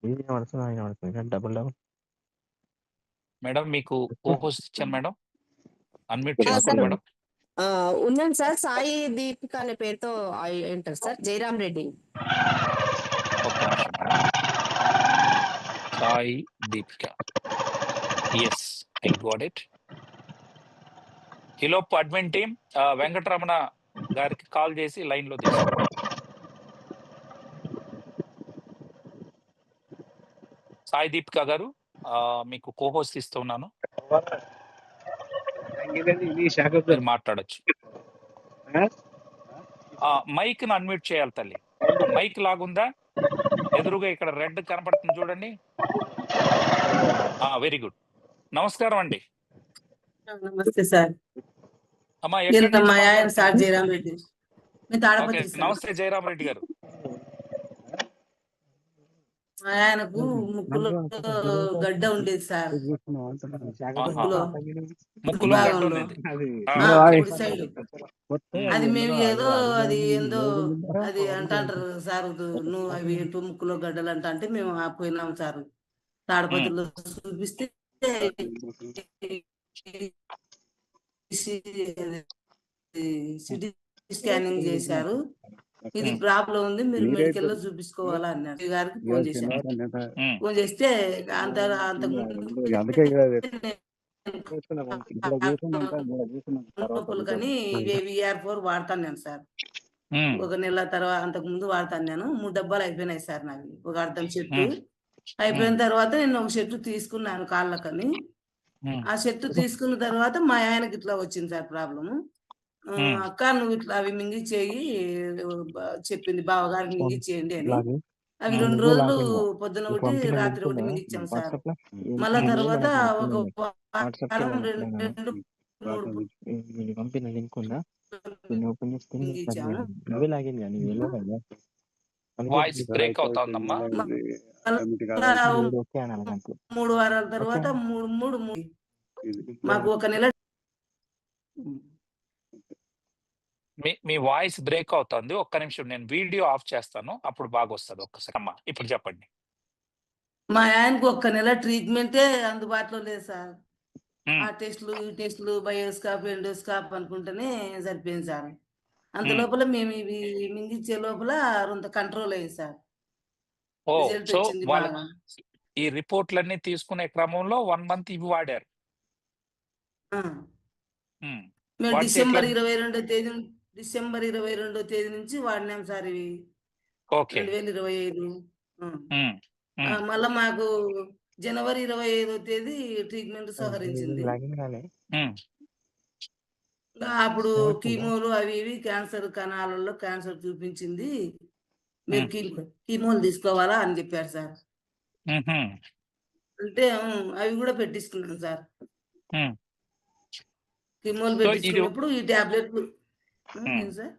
ఇది వినబడుతుంది కానీ డబుల్ మేడం మీకు కో-హోస్ట్ ఇచ్చాను మేడం, అన్మ్యూట్ ఆ, చేసుకోండి సార్. మేడం. ఉన్నాను సార్. సాయి దీపిక అనే పేరుతో ఏంటారు సార్, జయరామ్ రెడ్డి. ఒక్క నిమిషం madam. Sai Deepika, yes, I got it. ఈలోపు అడ్మిన్ టీం వెంకటరమణ గారికి కాల్ చేసి లైన్ లో తీసుకోండి. సాయి దీపిక గారు, మీకు కో-హోస్ట్ ఇస్తున్నాను, మీరు మాట్లాడొచ్చు. మైక్ ని అన్మ్యూట్ చేయాలి తల్లి. మైక్ లాగుందా? ఎదురుగా ఇక్కడ రెడ్ కనపడుతుంది చూడండి. Very good. నమస్కారం అండి. నమస్తే సార్. అమ్మా, ఎక్కడి నుంచి మా ఆయన మాట్లాడుతున్నారు? సార్ జయరామ్ రెడ్డి. నేను ఓకే, తాడపత్రి సార్. నమస్తే జయరామ్ రెడ్డి గారు. మా ఆయనకు ముక్కులో గడ్డ ఉండేది సార్. ముక్కులో గడ్డ ఉండేది. కుడి సైడ్. అది మేము ఏదో అది ఏందో అది అంటారు సార్, నువ్వు అవి ఏంటో ముక్కులో గడ్డలు అంటే మేము పోయినాం సార్. తాడపత్రిలో చూపిస్తే సిటీ స్కానింగ్ చేశారు. ఇది ప్రాబ్లం ఉంది, మీరు మెడికల్ లో చూపించుకోవాలా అన్నారు. గారికి ఫోన్ చేశాను. ఫోన్ చేస్తే కానీ VR4 వాడతాను నేను సార్. ఒక నెల తర్వాత అంతకు ముందు వాడతాను నేను. 3 డబ్బాలు అయిపోయినాయి సార్ నాకు. ఒక అర్థం చెట్టు అయిపోయిన తర్వాత నేను ఒక చెట్టు తీసుకున్నాను కాళ్ళకని. ఆ చెట్టు తీసుకున్న తర్వాత మా ఆయనకి ఇట్లా వచ్చింది సార్ ప్రాబ్లము. అక్క నువ్వు ఇట్లా అవి మింగి చేయి చెప్పింది, బావగారికి మింగి చేయండి అని. అవి 2 రోజులు పొద్దున ఒకటి రాత్రి ఒకటి మింగిచ్చాం సార్. మళ్ళా తర్వాత ఒక వారం 2-3 పంపిన లింక్ ఉందా? మింగిచ్చాము. వాయిస్ బ్రేక్ అవుతుందమ్మా. 3 వారాల తర్వాత మాకు ఒక నెల మీ వాయిస్ బ్రేక్ అవుతుంది. ఒక్క నిమిషం, నేను వీడియో ఆఫ్ చేస్తాను, అప్పుడు బాగా వస్తుంది. ఒక్కసారి అమ్మా ఇప్పుడు చెప్పండి. మా ఆయనకు ఒక్క నెల ట్రీట్మెంటే అందుబాటులో లేదు సార్. ఆ టెస్టులు ఈ టెస్టులు బయోస్కాప్ ఎండోస్కాప్ అనుకుంటేనే సరిపోయింది సార్. అంత లోపల మేము ఇవి మింగిచ్చే లోపల కొంత కంట్రోల్ అయ్యింది సార్. రిజల్ట్ సో వచ్చింది వాళ్ళు బాగా. ఈ రిపోర్ట్లన్నీ తీసుకునే క్రమంలో 1 మంత్ ఇవి వాడారు. మేము డిసెంబర్ 22వ తేదీ నుంచి వాడినాం సార్ ఇవి. 2025. మళ్ళా మాకు జనవరి 25వ తేదీ ట్రీట్మెంట్ సహకరించింది. అప్పుడు కీమోలు అవి ఇవి క్యాన్సర్ కణాలలో క్యాన్సర్ చూపించింది, మీరు కీమోలు తీసుకోవాలా అని చెప్పారు సార్. అంటే అవి కూడా పెట్టించుకున్నాం సార్. కీమోలు పెట్టించుకున్నప్పుడు ఈ టాబ్లెట్లు సార్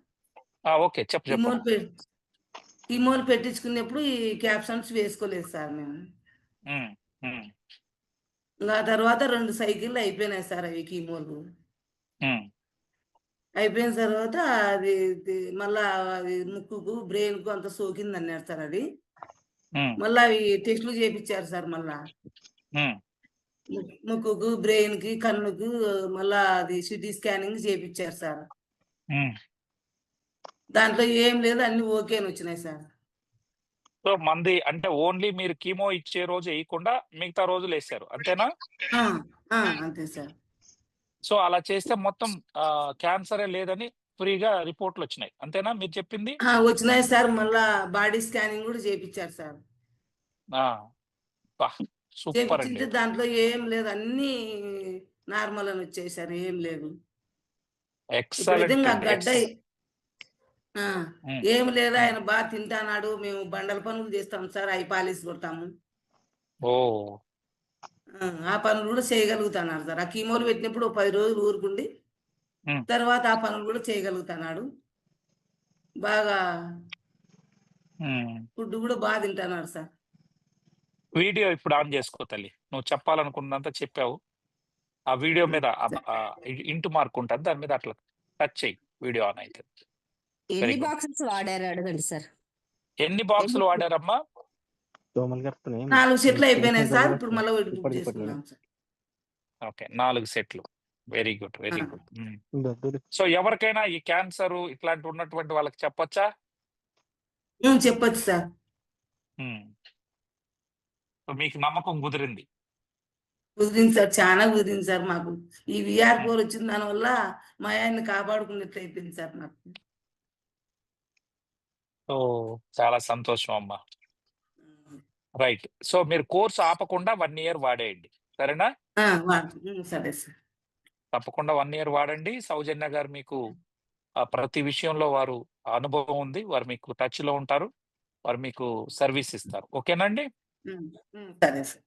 కీమోలు పెట్టించుకున్నప్పుడు ఈ క్యాప్సన్స్ వేసుకోలేదు సార్ మేము. ఇంకా తర్వాత 2 సైకిళ్ళు అయిపోయినాయి సార్ అవి కీమోలు. అయిపోయిన తర్వాత అది మళ్ళా అది ముక్కుకు బ్రెయిన్ కు అంత సోకింది అన్నారు సార్. అది మళ్ళా అవి టెస్టులు చేపించారు సార్. మళ్ళా ముక్కుకు బ్రెయిన్ కి కన్నుకు మళ్ళా అది సిటీ స్కానింగ్ చేపించారు సార్. దాంట్లో ఏం లేదు, అన్ని ఓకే అని వచ్చినాయి సార్. సో మంది అంటే ఓన్లీ మీరు కీమో ఇచ్చే రోజు వేయకుండా మిగతా రోజులు వేసారు, అంతేనా? అంతే సార్. సో అలా చేస్తే మొత్తం క్యాన్సరే లేదని ఫ్రీగా రిపోర్ట్లు వచ్చినాయి, అంతేనా మీరు చెప్పింది? వచ్చినాయి సార్. మళ్ళా బాడీ స్కానింగ్ కూడా చేపించారు సార్. సూపర్ అండి. దాంట్లో ఏం లేదు, అన్ని నార్మల్ అని వచ్చాయి సార్, ఏం లేదు. గడ్డ ఏం లేదు, ఆయన బాగా తింటానాడు. మేము బండల పనులు చేస్తాం సార్, అవి పాలిసి కొడతాము. ఆ పనులు కూడా చేయగలుగుతున్నాడు సార్. ఆ కీమోలు పెట్టినప్పుడు 10 రోజులు ఊరుకుండి తర్వాత ఆ పనులు కూడా చేయగలుగుతున్నాడు. బాగా ఫుడ్ కూడా బాగా తింటున్నాడు సార్. వీడియో ఇప్పుడు ఆన్ చేసుకో తల్లి, నువ్వు చెప్పాలనుకున్నంత చెప్పావు. ఆ వీడియో మీద ఇంటూ మార్క్ ఉంటుంది, దాని మీద అట్లా టచ్ చేయి, వీడియో ఆన్ అయితే. ఎన్ని బాక్సెస్ వాడారు అడగండి సార్. ఎన్ని బాక్సులు వాడారమ్మా? దోమలు కరుస్తున్నాయి. 4 సెట్లు అయిపోయినాయి సార్. చిన్నపిల్లలు ఇప్పుడు మళ్ళీ ఒకటి బుక్ ఇప్పటికి చేసుకున్నాం సార్. ఓకే. 4 సెట్లు. Very good. వెరీ ఆ. గుడ్. దద్దులు సో ఎవరికైనా ఈ క్యాన్సర్ ఇట్లాంటి ఉన్నటువంటి వాళ్ళకి చెప్పొచ్చా? చెప్పొచ్చు సార్. సో మీకు నమ్మకం కుదిరింది. కుదిరింది సార్, చాలా కుదిరింది సార్. మాకు ఈ VR4 వచ్చిన దాని వల్ల మా ఆయన్ని కాపాడుకున్నట్లు అయిపోయింది సార్ నాకు. సో చాలా సంతోషం అమ్మా. రైట్. సో మీరు కోర్సు ఆపకుండా 1 ఇయర్ వాడేయండి. సరేనా? సరే సార్. తప్పకుండా 1 ఇయర్ వాడండి. సౌజన్య గారు మీకు ప్రతి విషయంలో వారు అనుభవం ఉంది. వారు మీకు టచ్ లో ఉంటారు. వారు మీకు సర్వీస్ ఇస్తారు. ఓకేనండి? సరే సార్.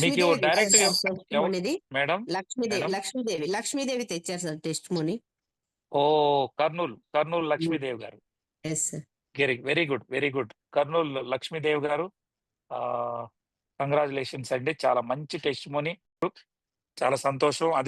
మీకు డైరెక్ట్ టెస్టిమోనీది మేడం లక్ష్మీదేవి తెచ్చారు సార్ టెస్టిమోనీ. ఓ కర్నూలు లక్ష్మీదేవి గారు. Yes sir. Very good. Very good. Kurnool Lakshmidevi గారు, కంగ్రాచులేషన్స్ అండి. చాలా మంచి టెస్టిమోనీ. చాలా సంతోషం. అదే